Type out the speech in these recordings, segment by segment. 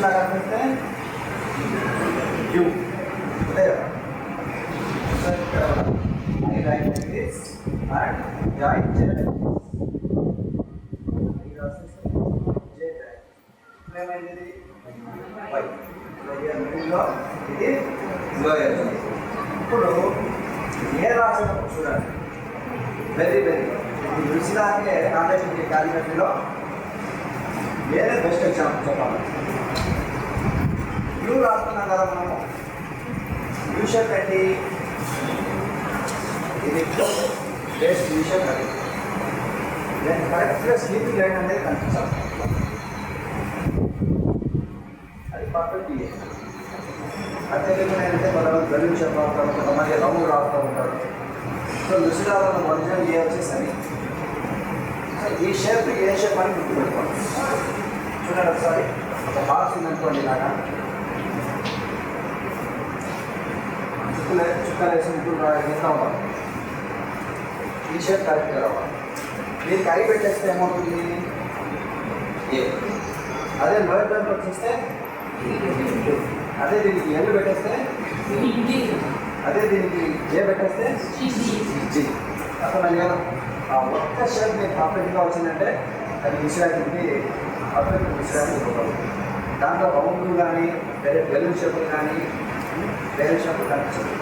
ఇలా కనిపిస్తే యూ అంతే కదా. I write like this and join J like this. I రాసేస్తే J right. ఏమైంది y. మిడిల్లో ఇది లోయర్. ఇప్పుడు ఏ రాసేటప్పుడు చూడండి వెరీ ఇది విసిరాకే కాంటాక్ట్ క్యాలిగ్రఫీలో వేరే బెస్ట్ ఎగ్జాంపుల్ చెప్పాలి. యూ రాస్తున్నాం కదా మనము. యూ షేప్ ఏంటి? ఇది బేస్ట్ యూ షేప్ అది. నేను కరెక్ట్గా స్లీపింగ్ లైన్ అనేది కనిపించాలి. అది పర్ఫెక్ట్ ఇదే. అత్యధికంగా ఏంటంటే కొంతమంది బెలూన్ షేప్ రాస్తారు, కొంతమంది రౌండ్ రాస్తూ ఉంటారు. సో లుసిడాలో ఒరిజినల్ ఏ వచ్చేసరి ఈ షేప్ ఏ షేప్ అని గుర్తుపెట్టుకోండి. చూడండి ఒకసారి ఒక బాక్స్ ఉందనుకోండి, ఇలాగా చుక్కలేసి ముగ్గురు వేస్తూ ఉంటాం. ఈ షేప్ కరెక్ట్గా రావాలి. దీనికి ఐ పెట్టేస్తే ఏమవుతుంది ఏ. అదే లోయర్ టర్మ్ వచ్చేస్తే అదే దీనికి ఎల్ పెట్టేస్తే అదే దీనికి ఏ పెట్టేస్తే జీ. అర్థమైంది కదా. ఆ ఒక్క షేప్ మీకు పర్ఫెక్ట్గా వచ్చిందంటే అది విషయానికి పర్ఫెక్ట్ విషయానికి ఇవ్వగలదు. దాంట్లో రౌండ్లు కానీ వేరే బెలూన్ షేపులు కానీ వేరే షేపులు కనిపించదు.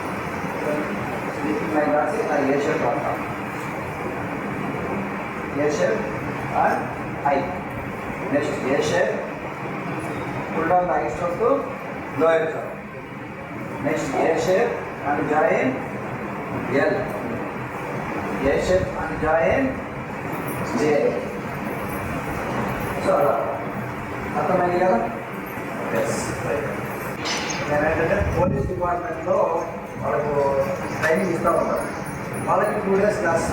స్లీపింగ్ లైన్ రాసి అది ఏ షేప్ రాస్తాం. A shape and I. Next A shape pull down the I stroke to lower shape. Next A shape and join L. A shape and join J. So అలా అర్థమైంది కదా. నేనేంటంటే police డిపార్ట్మెంట్లో వాళ్ళకు training ఇస్తూ ఉంటారు. వాళ్ళకి 2 days క్లాస్.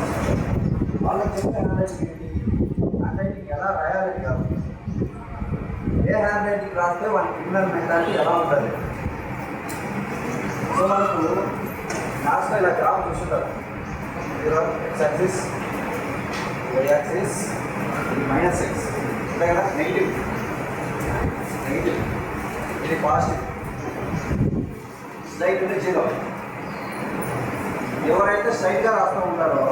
వాళ్ళకి చెప్పే హ్యాండ్ రైటింగ్ ఎలా రాయాలని కాదు, ఏ హ్యాండ్ రైటింగ్ రాస్తే వాళ్ళ క్రిమినల్ మెంటాలిటీ ఎలా ఉంటుంది. సో మనకు క్లాస్లో ఇలా గ్రాఫ్ చూస్తుంటారు. X axis, Y axis, -x అంతే కదా. నెగిటివ్ ఇది పాజిటివ్. స్ట్రైట్ ఉంటే 0. ఎవరైతే స్ట్రైట్గా రాస్తూ ఉంటారో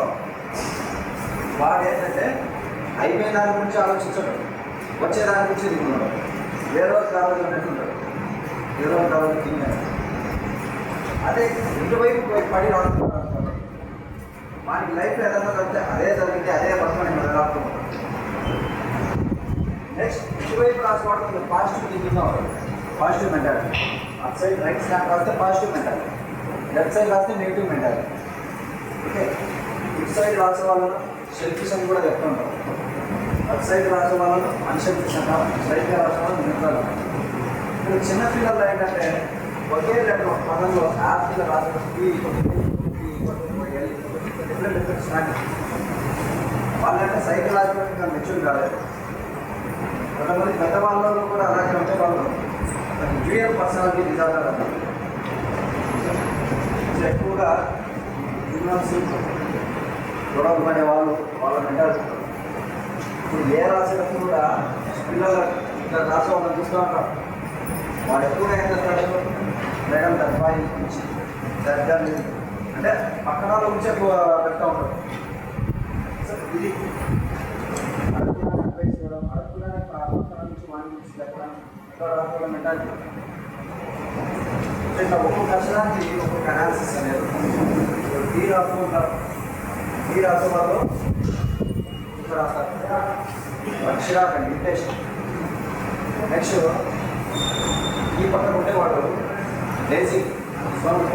వాడు ఏంటంటే అయిపోయిన దాని గురించి ఆలోచించడం, వచ్చే దాని గురించి దిగున్నాడు. వేరే రోజు కావాలి అన్నట్టు ఉంటాడు, ఏ రోజు కావాలి తిన్నాడు. అదే ఇటువైపు పడి రాడుతున్నాడు అనుకోండి, వానికి లైఫ్లో ఏదన్నా జరిగితే అదే జరిగితే అదే పట్టుకొని మనం రాస్తున్నాం. నెక్స్ట్ ఇటువైపు రాసుకోవడం పాజిటివ్ థింకింగ్గా ఉంటుంది. Positive mentality. అటు సైడ్ రైట్ స్టాండ్ రాస్తే పాజిటివ్ మెంటాలిటీ, లెఫ్ట్ సైడ్ రాస్తే నెగిటివ్ మెంటాలిటీ. ఓకే. ఇటు సైడ్ రాసే వాళ్ళను సెల్ఫిష్ అని కూడా చెప్తుంటాం. అటు సైడ్ రాసే వాళ్ళను అన్సెల్ఫిష్ అంటాం, స్ట్రైట్గా రాసే వాళ్ళు న్యూట్రల్. ఇప్పుడు చిన్నపిల్లలు ఏంటంటే ఒకే లెటర్ పదంలో యాప్గా రాసేటప్పుడు డిఫరెంట్ స్టాండ్. వాళ్ళంటే సైకలాజికల్గా మెచ్యూర్ కాలేదు. కొంతమంది పెద్దవాళ్ళలో కూడా అలాగే ఉంటే వాళ్ళు డ్యూయల్ పర్సనాలిటీ డిజార్డర్ అన్నారు. ఎక్కువగా క్రిమినల్స్, గొడవలు పడే వాళ్ళు, వాళ్ళ మెంటాలిటీ. ఇప్పుడు ఏ రాసేటప్పుడు కూడా పిల్లలు ఇక్కడ రాసే వాళ్ళని చూస్తూ ఉంటారు. వాడు ఎక్కువగా ఏం చేస్తాడు, మేడం దర్బాయి గురించి దగ్గర అంటే పక్కన వాళ్ళ గురించి ఎక్కువ పెడతా ఉంటాడు. సో ఇది అడుగుతున్నాను అడ్వైస్ ఇవ్వడం, అడుగుతున్నానే పక్కన నుంచి వాడి గురించి చెప్పడం, ఇక్కడ రాసుకోవడం మెంటాలిటీ. ఇట్లా ఒక్కొక్క అక్షరానికి ఒక్కొక్క అనాలిసిస్ అనేది. టీ రాస్తూ ఉంటారు, టీ రాసే వాళ్ళు ఇక్కడ రాస్తారు అక్షరాకండి ఇంటేషన్. నెక్స్ట్ ఈ పక్కన ఉండేవాడు లేజీ సౌండ్.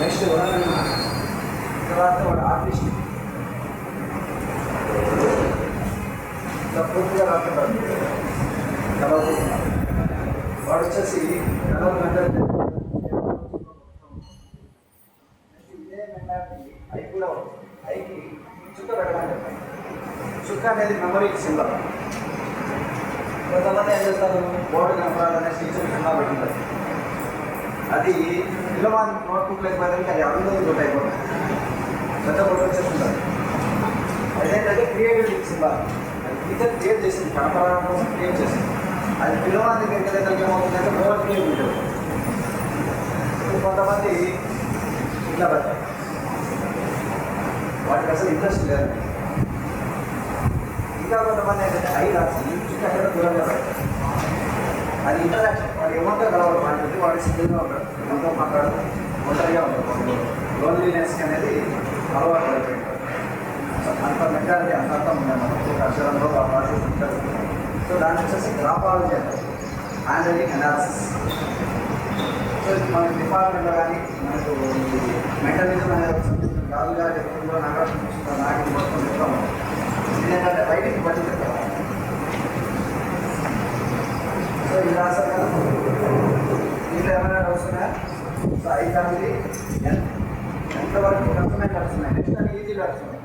నెక్స్ట్ ఇక్కడ రాస్తే వాడు ఆర్టిస్ట్, పూర్తిగా రాస్తున్నాడు. కలవబోతున్నాడు వాడు వచ్చేసి కలవ మెంటాలిటీ. ఇదే మెంటాలిటీ ఐ కూడా ఐకి చుక్క పెట్టమని చెప్పాను. చుక్క అనేది మెమరీకి సింబల్. కొంతమంది ఏం చేస్తారు, బోర్డు కనపడాలనే టీచర్ కింద పెట్టుకుంటారు. అది పిల్లవా నోట్బుక్ లేకపోతే అది అందరూ తోట అయిపోతుంది, పెద్ద బోర్డు వచ్చేస్తుంటుంది. అదేంటంటే క్రియేటివిటీ సింబల్. అది టీచర్ క్రియేట్ చేసింది, కనపడడం కోసం క్రియేట్ చేసింది. అది పిల్లవాడి దగ్గరికి ఏమవుతుందంటే ఓవర్ క్లీన్ ఉంటుంది. కొంతమంది ఇట్లా పెడతారు, వాటికి అసలు ఇంట్రెస్ట్ లేదు. ఇంకా కొంతమంది ఏంటంటే ఐ రాసి అక్కడ దూరంగా పెడతారు. అది ఇంటరాక్షన్, వాడు ఏమంతా కలవాలి మాట్లాడి వాడు సింగిల్గా ఉంటాడు, ఎంతో మాట్లాడదు, ఒంటరిగా ఉంటాడు. లోన్లీనెస్ అనేది అలవాటు అయిపోయింటారు. అంత మెంటాలిటీ అంత అర్థం ఉన్నాయి మనకు అక్షరంలో ఆ ప్రాసెస్ ఉంటుంది. సో దాన్ని వచ్చేసి గ్రాఫాలజీ అంటారు, హ్యాండ్ రైటింగ్ అనాలిసిస్. సో మనకి డిపార్ట్మెంట్లో కానీ మనకు మెంటలిజం అనేది ఒక సబ్జెక్ట్ రాజు గారు చెప్తుందో నాకు మొత్తం చెప్తాము. ఇదేంటంటే రైటింగ్ బట్టి చెప్తాము. సో ఇది రాశారు కదా, దీంట్లో ఏమైనా డౌట్స్ ఉన్నాయా? సో ఐ ఫ్యామిలీ ఎంతవరకు కష్టమైన నడుస్తున్నాయి, నెక్స్ట్ అని ఈజీ నడుస్తున్నాయి.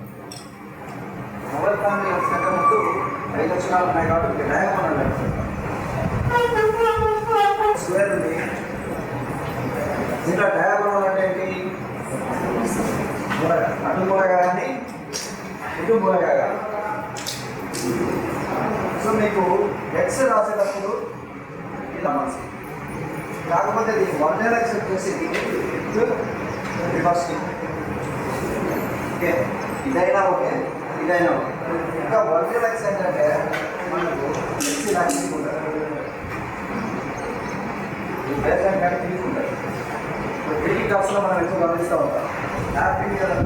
మొబైల్ ఫ్యామిలీ కంటే ముందు 5 లక్షణాలు ఉన్నాయి కాబట్టి డయాగోనల్ నడుస్తుంది. స్క్వేర్ ఉంది, దీంట్లో డయాగోనల్ అంటే ఏంటి? అటు మూలగా కానీ ఇటు మూలగా కానీ. సో మీకు ఎక్స్ రాసేటప్పుడు ఇలా మనసు, కాకపోతే దీన్ని ఒరిజినల్ ఎక్స్ వచ్చేసి రివర్స్. ఓకే, ఇదైనా ఓకే, ఇదైనా ఓకే. ఇంకా ఒరిజినల్ ఎక్స్ ఏంటంటే మనకు ఎక్స్ ఇలా తీసుకుంటారు, ఈ బేస్ కానీ తీసుకుంటారు. త్రీ కప్స్లో మనం ఎక్కువ గమనిస్తూ ఉంటాం. హ్యాపీ కదా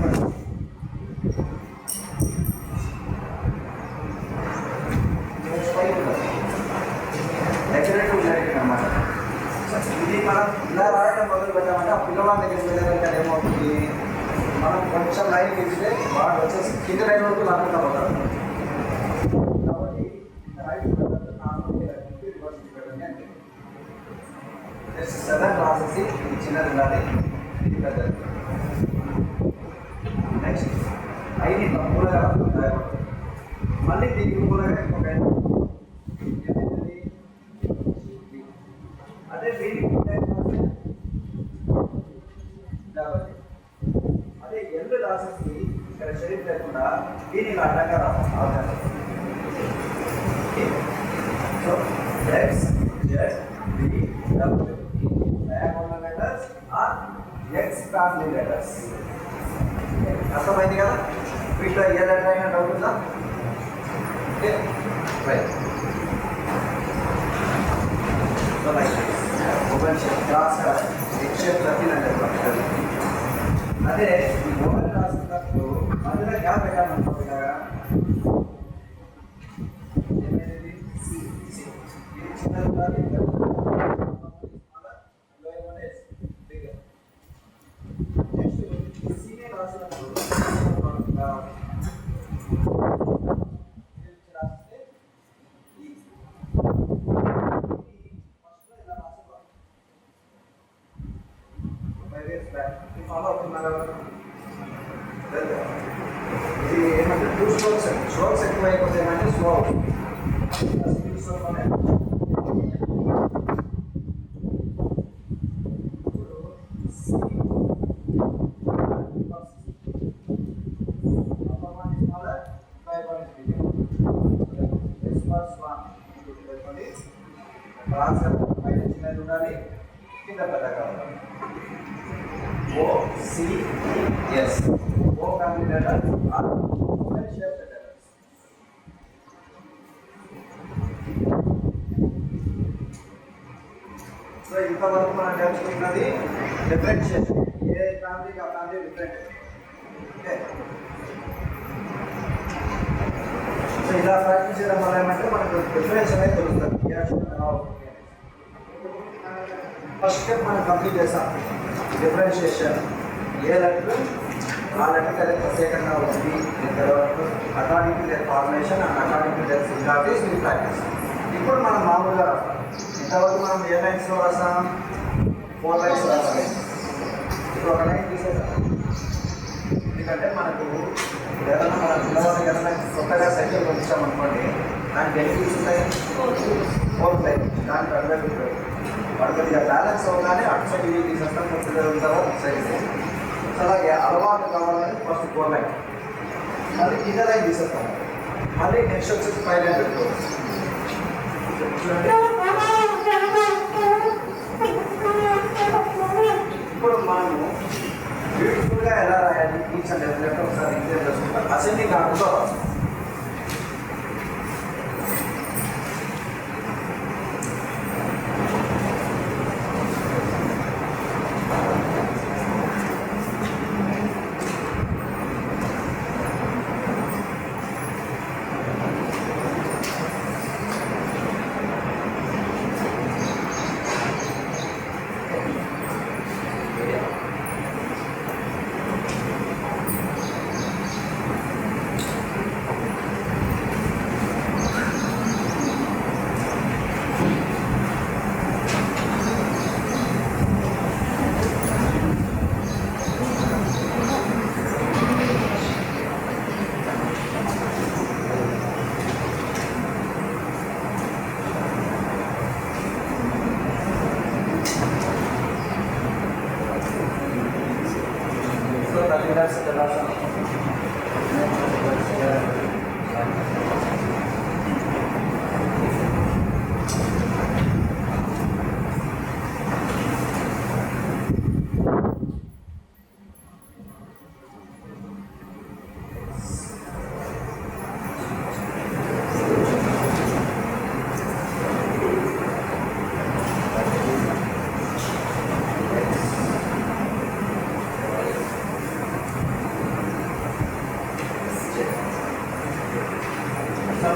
డెకరేటివ్ డైరెక్ట్ అన్నమాట. ఇది మనం ఇలా రాయడం మొదలు పెట్టామంటే ఆ పిల్లవాడి దగ్గరికి వెళ్ళాలంటే ఏమవుతుంది, మనం కొంచెం లైన్ తీస్తే వాడు వచ్చేసి కింద లైన్ వరకు లాక్కుంటా పోతారు. కాబట్టి సెవెన్ రాసేసి ఇది చిన్నది ఉండాలి, ఇది పెద్దది. నెక్స్ట్ ఐదు మూలగా మళ్ళీ దీనికి మూలగా ఇంకొక అదే అదే ఎల్లు రాసేసి ఇక్కడ షరీఫ్ లేకుండా దీనికి అడ్డంగా రావాలి. So X Z B W diagonal letters are X family letters. అర్థమైంది కదా? వీటిలో ఏ లెటర్ అయినా డౌట్ ఉందా? Okay right. So like open shape class X shape తప్పిందంటే అదే ఈ ఓపెన్ రాసినప్పుడు మధ్యలో గ్యాప్ పెట్టామనుకోండి కదా, ఏమైంది ఇది చిన్నది ఉండాలి, నెక్స్ట్ సీనే రాసినప్పుడు రాస్తే ఫాలో అవుతున్నారు. ఇది ఏమంటే 2 స్ట్రోక్స్, స్ట్రోక్స్ ఎక్కువ అయిపోతే ఏమంటే స్లో అవుతుంది. చిన్నది ఉండాలి, కింద పెద్దగా ఉండాలి. O C E S O family letters are open shaped letters. So ఇంతవరకు మనం నేర్చుకున్నది డిఫరెన్షియేషన్. ఏ ఫ్యామిలీకి ఆ ఫ్యామిలీ డిఫరెంట్. ఓకే, సో ఇలా ప్రాక్టీస్ చేయడం వల్ల ఏమంటే మనకు డిఫరెన్స్ అనేది తెలుస్తుంది. ఏ అక్షరం ఎలా అవుతుంది. ఫస్ట్ స్టెప్ మనం కంప్లీట్ చేస్తాం, డిఫరెన్షియేషన్. ఏ లెటర్ ఆ లెటర్కి అదే ప్రత్యేకంగా ఉంది according to their formation and according to their syntax with practice. ఇప్పుడు మనం మామూలుగా రాస్తాం. ఇంతవరకు మనం ఏ లైన్స్లో రాస్తాం? 4 లైన్స్ రాస్తాం. ఇప్పుడు ఒక లైన్ తీసేస్తాం, ఎందుకంటే మనకు ఏదైనా మన పిల్లవాళ్ళకి ఏదైనా కొత్తగా సైకిల్ పంపించామనుకోండి, దానికి ఎన్ని పీస్ ఉంటాయి? 4 లైన్. దానికి అడ్వైజ్ ఉంటుంది. వాడు కొద్దిగా బ్యాలెన్స్ అవగానే అటు సైడ్ ఇది తీసేస్తాం, కొద్దిగా ఉంటారో అటు సైడ్. అలాగే అలవాటు కావాలని ఫస్ట్ 4 లైన్, మళ్ళీ కింద లైన్ తీసేస్తాం, మళ్ళీ నెక్స్ట్ వచ్చేసి 5 లైన్ పెట్టుకోవచ్చు. చూడండి బ్యూటిఫుల్గా ఎలా రాయాలి ఈచ్ అండ్ ఎవరి లెటర్ ఒకసారి ఎగ్జామ్ చేసుకుంటాం. అసెండింగ్ కాకుండా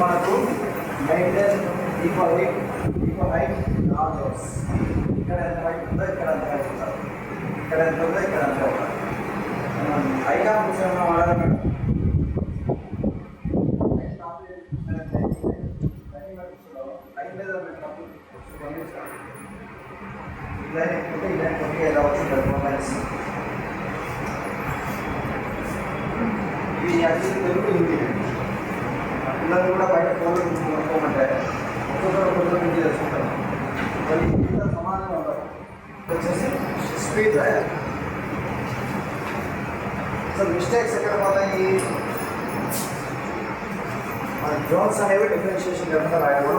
మనకు maintain equal height all doors. ఇక్కడ ఎంత హైట్ ఉందో ఇక్కడ ఎంత హైట్ ఉండాలి, ఇక్కడ ఎంత ఉందో ఇక్కడ ఎంత ఉండాలి. మనం ఐకాన్ కూర్చొని వాడాలి. ఎలా వచ్చింది పర్ఫార్మెన్స్ ఇవి అన్ని తెలుగు హిందీ. పిల్లలు కూడా బయట ఫోన్లు కొనుక్కోమంటే ఒక్కొక్కరు నుంచి తెలుసుకుంటారు. మళ్ళీ ఇంత సమానంగా ఉండదు. వచ్చేసి స్పీడ్ రాయాలి. సో మిస్టేక్స్ ఎక్కడ పోతాయి? మన జోన్స్ అనేవి డిఫరెన్షియేషన్ లేకుండా రాయడం.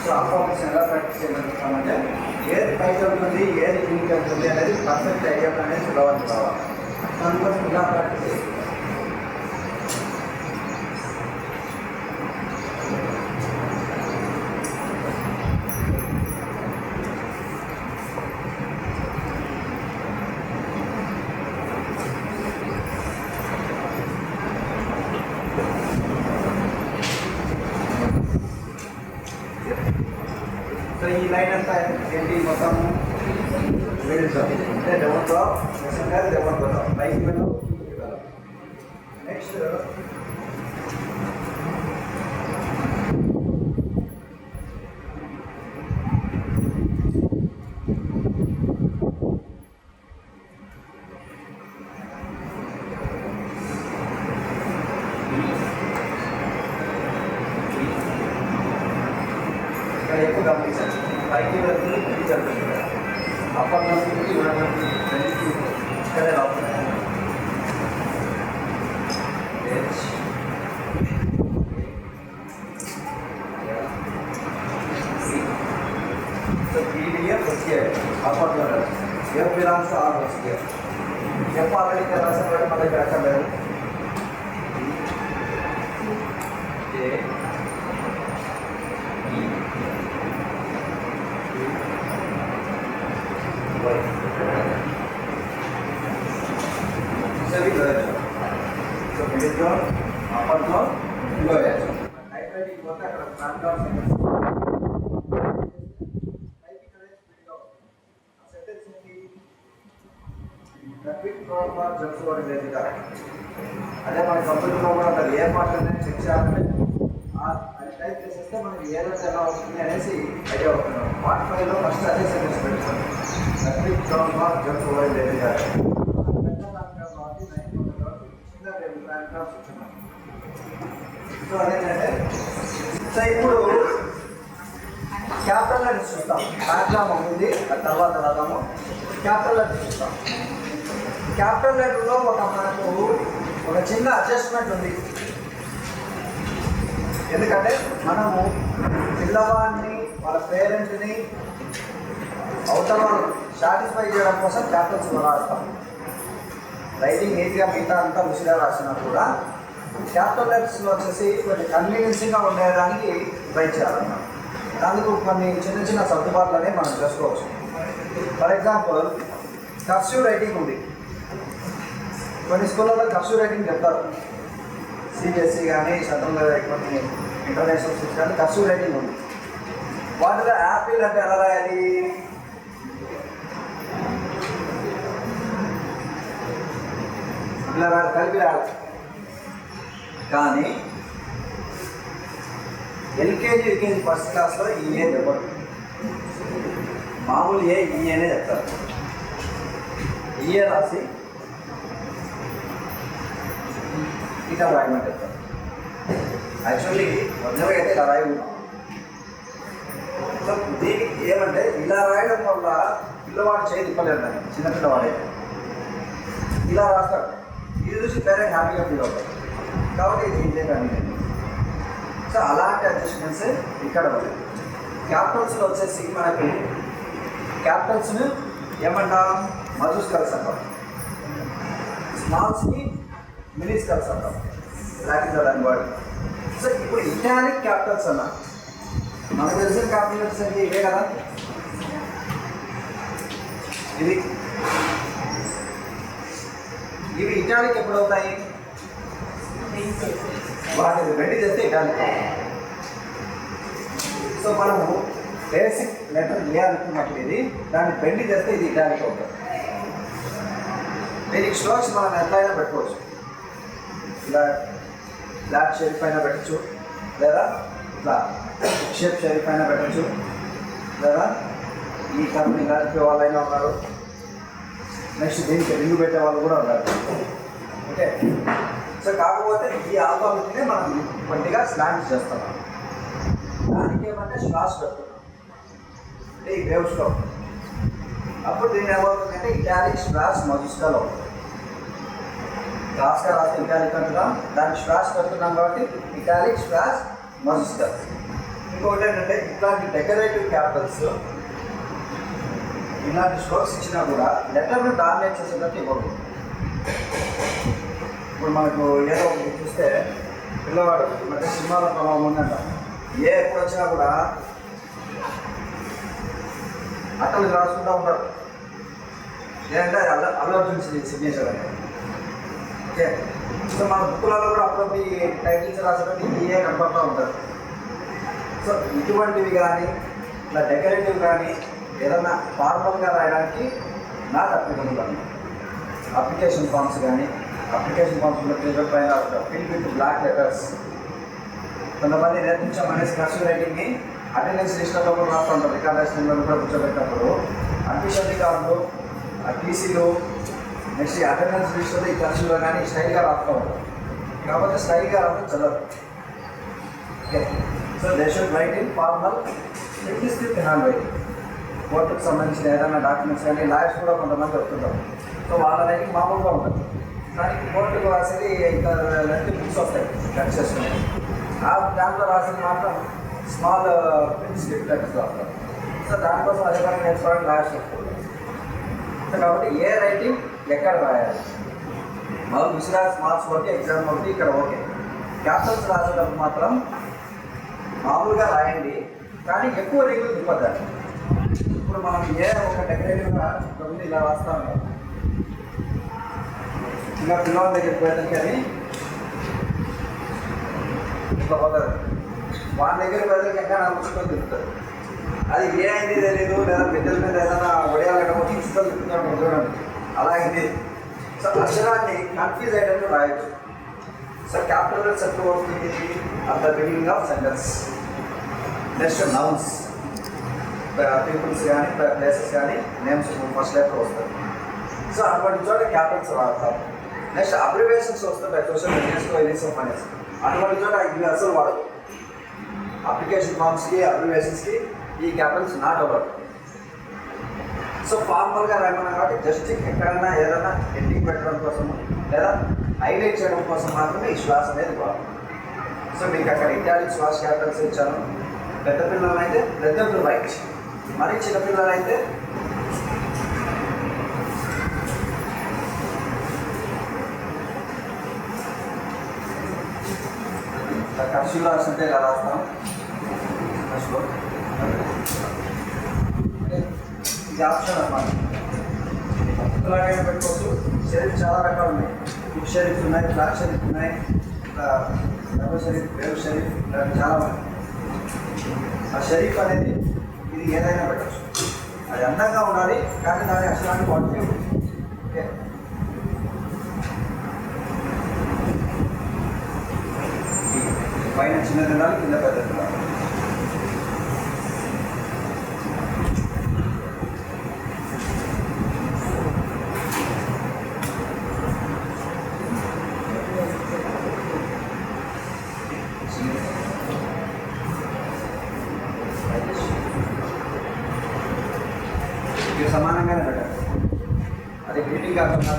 సో ఆ ఫార్మ్స్ ఎలా ప్రాక్టీస్ చేయగలుగుతామంటే ఏది పైకి వెళ్తుంది ఏది కిందికి వెళ్తుంది అనేది పర్ఫెక్ట్ ఐడియా అనేది సులభం కావాలి. దానికోసం ఇలా ప్రాక్టీస్ చేయాలి. సో ఈ లైన్ అంతా ఏంటి మొత్తం అంటే డెవలప్లో నిజంగా డెవలప్ అవుతాం. లైఫ్ నెక్స్ట్ ఇక్కడ ఎక్కువ గమనించాలి. పైకి వెళ్తుంది కిందికి వెళ్తుంది కదా. అప్పటి నుంచి ఇక్కడే రావుతుంది. సో పీడిఎఫ్ వచ్చేయాలి. అప్పట్లో ఎఫ్ బిలాంగ్స్ ఆర్ వచ్చేయాలి. ఎఫ్ ఆల్రెడీ రాసిన మన దగ్గర అక్కర్లేదు. सभी तो मिडिल जोन अपर जोन लोअर जोन टाइपराइटिंग होता है फ्रंट और ట్రాఫిక్ ప్రాబ్లం జరుగుతుంది లేదు కదా. అదే మన కంప్యూటర్లో కూడా ఉంటుంది. ఏ పార్ట్ అనేది చెక్ చేయాలంటే అది టైప్ చేసేస్తే మనకి ఏ రోజు ఎలా వస్తుంది అనేసి ఐడియా అవుతుంది. పార్ట్ 5లో ఫస్ట్ అదే సెంటెన్స్ పెట్టుకోండి. ట్రాఫిక్ ప్రాబ్లం జరుగుతుంది లేదు కదా. చిన్న టేబుల్ ప్లాన్ వచ్చినాం. సో అదేంటంటే సో ఇప్పుడు క్యాపిటల్ లెటర్స్ చూస్తాం. డయాగ్రామ్ ఉంది, ఆ తర్వాత రాదాము. క్యాపిటల్ లెటర్స్ చూస్తాం. క్యాపిటల్ లెటర్లో మనకు ఒక చిన్న అడ్జస్ట్మెంట్ ఉంది. ఎందుకంటే మనము పిల్లవాడిని వాళ్ళ పేరెంట్ని అవతల వాళ్ళు సాటిస్ఫై చేయడం కోసం క్యాపిటల్స్ రాస్తాం. రైటింగ్ నీట్గా మిగతా అంతా రుచిగా రాసినా కూడా క్యాపిటల్ లెటర్స్లో వచ్చేసి కొంచెం కన్వీనియన్స్గా ఉండేదానికి ట్రై చేయాలన్నమాట. అందుకు కొన్ని చిన్న చిన్న సర్దుబాట్లు అనేవి మనం చేసుకోవచ్చు. ఫర్ ఎగ్జాంపుల్ కర్సివ్ రైటింగ్ ఉంది. కొన్ని స్కూళ్ళలో కర్సివ్ రైటింగ్ చెప్తారు. సిబిఎస్ఈ కానీ సెంట్రల్ కొన్ని ఇంటర్నేషనల్ స్కూల్స్ కానీ కర్సివ్ రైటింగ్ ఉంది. వాటిలో యాపిల్ అంటే ఎలా రాయాలి? ఇలా కలిపి రాయాలి. కానీ ఎల్కేజీ యూకేజీ ఫస్ట్ క్లాస్లో ఈఏ చెప్పరు. మామూలు ఈఏనే చెప్తారు. ఈఏ రాసి ఇట్లా రాయమని చెప్తారు. యాక్చువల్లీ ఒరిజినల్గా అయితే ఇలా రాయి ఉన్నాం. సో దీనికి ఏమంటే ఇలా రాయడం వల్ల పిల్లవాడు చేయి తిప్పలేరు. దాన్ని చిన్నపిల్లవాడైతే ఇలా రాస్తాడు. ఇది చూసి పేరెంట్ హ్యాపీగా ఫీల్ అవుతారు. కాబట్టి ఇది ఇంతే కానీ. సో అలాంటి అడ్జస్ట్మెంట్స్ ఇక్కడ ఉంది. క్యాపిటల్స్లో వచ్చేసి మనకి క్యాపిటల్స్ని ఏమంటాం? మధుస్కల్స్ అంటాం. స్మాల్స్ని మినిస్కల్స్ అంటాం. లాటిన్ దాని వర్డ్. సో ఇప్పుడు ఇటాలిక్ క్యాపిటల్స్ అన్నా మనకు తెలిసిన క్యాపిటల్స్ అంటే ఇవే కదా. ఇవి ఇటాలిక్ ఎప్పుడు అవుతాయి? వాటిని బెండ్ చేస్తే ఇటాలిక్. సో మనము బేసిక్ లెటర్ ఏ అనుకున్నప్పుడు ఇది దాన్ని బెండ్ చేస్తే ఇది ఇటాలిక్ అవుతుంది. దీనికి స్ట్రోక్స్ మనం ఎంతైనా పెట్టుకోవచ్చు. ఇలా ఫ్లాట్ షేప్ పైన పెట్టచ్చు, లేదా ఇట్లా షేప్ షేప్ పైన పెట్టచ్చు, లేదా ఈ కర్మ్ ఇలా చెప్పే వాళ్ళైనా ఉన్నారు. నెక్స్ట్ దీనికి రింగు పెట్టే వాళ్ళు కూడా ఉన్నారు. ఓకే. సో కాకపోతే ఈ ఆల్ఫాబెట్నే మనం కొద్దిగా స్లాంట్ చేస్తాం. దానికి ఏమంటే శ్వాస పెడుతున్నాం, అంటే ఈ వేవ్స్లో. అప్పుడు దీన్ని ఏమవుతుందంటే ఇటాలిక్ స్లాష్ మధుస్కల్ అవుతుంది. క్లాస్గా రాస్తే ఇటాలిక్ అంటున్నాం, దానికి స్లాష్ పెడుతున్నాం కాబట్టి ఇటాలిక్ స్లాష్ మధుస్కల్. ఇంకొకటి ఏంటంటే ఇట్లాంటి డెకరేటివ్ క్యాపిటల్స్ ఇలాంటి స్ట్రోక్స్ ఇచ్చినా కూడా లెటర్ను డామినేట్ చేసేటట్టు ఇవ్వకూడదు. ఇప్పుడు మనకు ఏదో ఒకటి చూస్తే పిల్లవాడు మధ్య సినిమాల ప్రభావం ఉందంట. ఏ ఎప్పుడు వచ్చినా కూడా అట్టలు రాసుకుంటూ ఉంటారు. ఏంటంటే అల్లర్జున్ సిగ్నేచర్ అని. ఓకే. సో మన బుక్కులలో కూడా అప్పుడప్పుడు ఈ టైటిల్స్ రాసేటప్పుడు ఏ కనపడుతూ ఉంటారు. సో ఇటువంటివి కానీ ఇలా డెకరేటివ్ కానీ ఏదన్నా ఫార్మల్గా రాయడానికి నాకు అప్లికబుల్ అన్నమాట. అప్లికేషన్ ఫామ్స్ కానీ అప్లికేషన్ ఫామ్స్లో పేపర్ పైన ఫిల్ విత్ బ్లాక్ లెటర్స్. కొంతమంది నేర్పించామనేసి కర్సివ్ రైటింగ్ని అటెండెన్స్ లిస్టులో కూడా రాస్తూ ఉంటారు. రికార్డేషన్లో కూడా కూర్చోబెట్టినప్పుడు అడ్మిషన్ రికార్డులు, టీసీలు, నెక్స్ట్ అటెండెన్స్ లిస్టులో ఈ కర్సివ్లో కానీ స్టైల్గా రాస్తూ ఉంటారు. కాకపోతే స్టైల్గా రాస్తే చదవదు. Okay. So they should write in formal simplicity handwriting. కోర్టుకు సంబంధించిన ఏదైనా డాక్యుమెంట్స్ కానీ లాయర్స్ కూడా కొంతమంది వస్తుంటారు. సో వాళ్ళ రైటింగ్ మామూలుగా ఉంటుంది. కానీ కోర్టుకు రాసేది ఇంకా రెండు బుక్స్ వస్తాయి కట్ చేసుకునేది. ఆ దాంట్లో రాసేది మాత్రం స్మాల్ ప్రింట్ స్లిప్ లెటర్స్ రాస్తారు. సో దానికోసం అదే పని నేర్చుకోవడానికి లాయర్స్ వస్తుంది. సో కాబట్టి ఏ రైటింగ్ ఎక్కడ రాయాలి? మామూలు విసిరా స్మాల్స్ ఓకే, ఎగ్జామ్ ఒకటి ఇక్కడ ఓకే. క్యాపిటల్స్ రాసేటప్పుడు మాత్రం మామూలుగా రాయండి, కానీ ఎక్కువ రింగులు తిప్పద్దండి. ఇప్పుడు మనం ఏ ఒక డెకరేటివ్గా ఉంది ఇలా రాస్తా ఉంటాం. ఇంకా పిల్లల దగ్గరికి పోయేదానికి అది ఇట్లా పోతుంది. వాళ్ళ దగ్గర పోయేదానికి ఎక్కడ నడుచుకొని తిరుగుతుంది. అది ఏ అయింది తెలియదు, లేదా పెద్దల మీద ఏదైనా ఒడియాలకపోతే ఇష్టం తిప్పుతున్నట్టు చూడండి అలాగే. సో అక్షరాన్ని కన్ఫ్యూజ్ అయ్యేటట్టు రాయొచ్చు. సో క్యాపిటల్ లెటర్స్ ఎప్పుడు వస్తుంది? At the beginning of sentence. Next nouns, peoples కానీ ప్లేసెస్ కానీ నేమ్స్ ఫస్ట్ లెటర్ వస్తుంది. సో అటువంటి చోట క్యాపిటల్స్ వాడతాం. నెక్స్ట్ అబ్రివేషన్స్ వస్తుంటాయి. సోషల్ మీడియాస్లో ఎన్ఎస్ఎఫ్ అనేసి అటువంటి చోట ఇవి అసలు వాడదు. అప్లికేషన్ ఫామ్స్కి అబ్రివేషన్స్కి ఈ క్యాపిటల్స్ నాట్ అలౌడ్. సో ఫార్మల్గా రాయమన్నా కాబట్టి జస్ట్ ఎక్కడైనా ఏదైనా హెడ్డింగ్ పెట్టడం కోసం లేదా హైలైట్ చేయడం కోసం మాత్రమే ఈ శ్వాస అనేది వాడు. సో మీకు అక్కడ ఇటాలిక్ శ్వాస క్యాపిటల్స్ ఇచ్చాను. పెద్ద పిల్లలు అయితే లెఫ్ట్ టు రైట్, మరి చిన్నపిల్లలు అయితే కర్షులు రాస్తుంటే ఇలా రాస్తాం. ఇది ఆప్షన్ అన్నమాట. అలాగైనా పెట్టుకోవచ్చు. షరీఫ్ చాలా రకాలు ఉన్నాయి. బుక్ షరీఫ్ ఉన్నాయి, బ్లాక్ షరీఫ్ ఉన్నాయి, డబుల్ షరీఫ్, వేవ్ షరీఫ్, ఇలాంటి చాలా ఉన్నాయి. ఆ షరీఫ్ అనేది ఇది ఏదైనా పెట్టచ్చు. అది అందంగా ఉండాలి కానీ దాని అసలు క్వాలిటీ ఉంది. ఓకే, పైన చిన్నది ఉండాలి, కింద పెద్దది ఉండాలి. సమానంగానే పెట్టాలి. అది గ్రీటింగ్ కాకుండా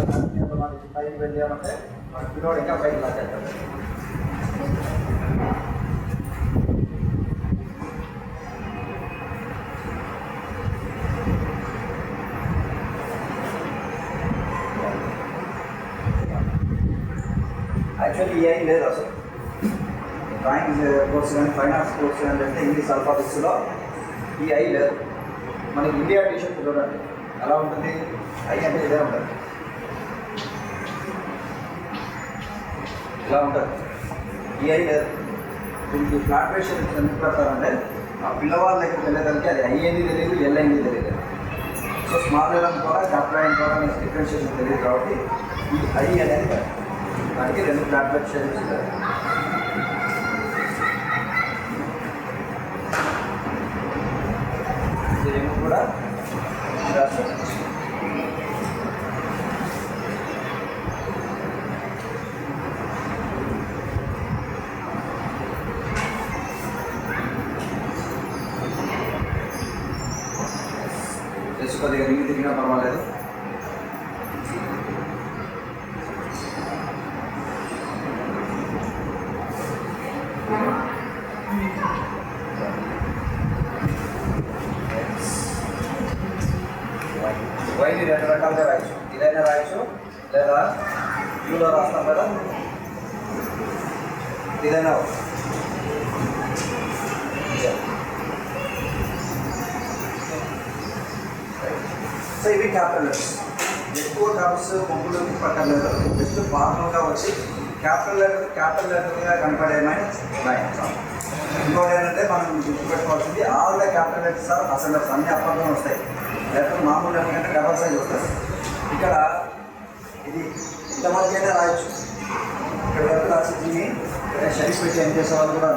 పైకి వెళ్ళామంటే మన పిల్లోడు ఇంకా పైకి లాగేస్తాడు. యాక్చువల్లీ ఈ ఐ లేదు అసలు. డ్రాయింగ్ కోర్స్ కానీ ఫైన్ ఆర్ట్స్ కోర్స్ కానీ అంటే ఇంగ్లీష్ ఆల్ఫాబెట్స్లో ఈ ఐ లేదు. మనకి ఇండియా టీషర్ట్ చూడండి ఎలా ఉంటుంది. ఐ అంటే ఇదే ఉంటుంది, ఇలా ఉంటుంది. ఈ ఐ లేదు. దీనికి ఫ్లాట్ రేషన్ ఎందుకు పెడతారంటే ఆ పిల్లవాళ్ళ దగ్గరికి వెళ్ళేదానికి అది ఐ అనేది తెలియదు, ఎల్ అనేది తెలియదు. సో స్మాల్ ఎల్ ద్వారా క్యాపిటల్ ఐ ద్వారా మీకు డిఫరెన్షియేషన్ తెలియదు కాబట్టి ఈ ఐ అనేది దానికి రెండు ఫ్లాట్ రేషన్ ఇస్తారు. ఏమి కూడా కొద్దిగా రింగ్ తిరిగినా పర్వాలేదు. వైని రెండు రకాలుగా రాయచ్చు. ఇదైనా రాయచ్చు, లేదా యూలో రాస్తాం కదా, ఇదైనా. సో ఇవి క్యాపిటల్ లెటర్స్. ఎక్కువ టర్మ్స్ పొంగులోకి పట్టలేదు. జస్ట్ ఫార్మల్గా వచ్చి క్యాపిటల్ లెటర్గా కనపడేమని రాయించాం. ఇంకోటి ఏంటంటే మనం గుర్తుపెట్టుకోవాల్సింది all the capital letters are ascenders. అన్ని అప్పట్లో వస్తాయి. లెటర్ మామూలు లెటర్ కంటే డబల్ సైజ్ వస్తుంది. ఇక్కడ ఇది ఇంతమందికైనా రాయొచ్చు. ఇక్కడ వరకు రాసి దీన్ని షరీఫ్ పెట్టి ఏం చేసేవాళ్ళు కూడా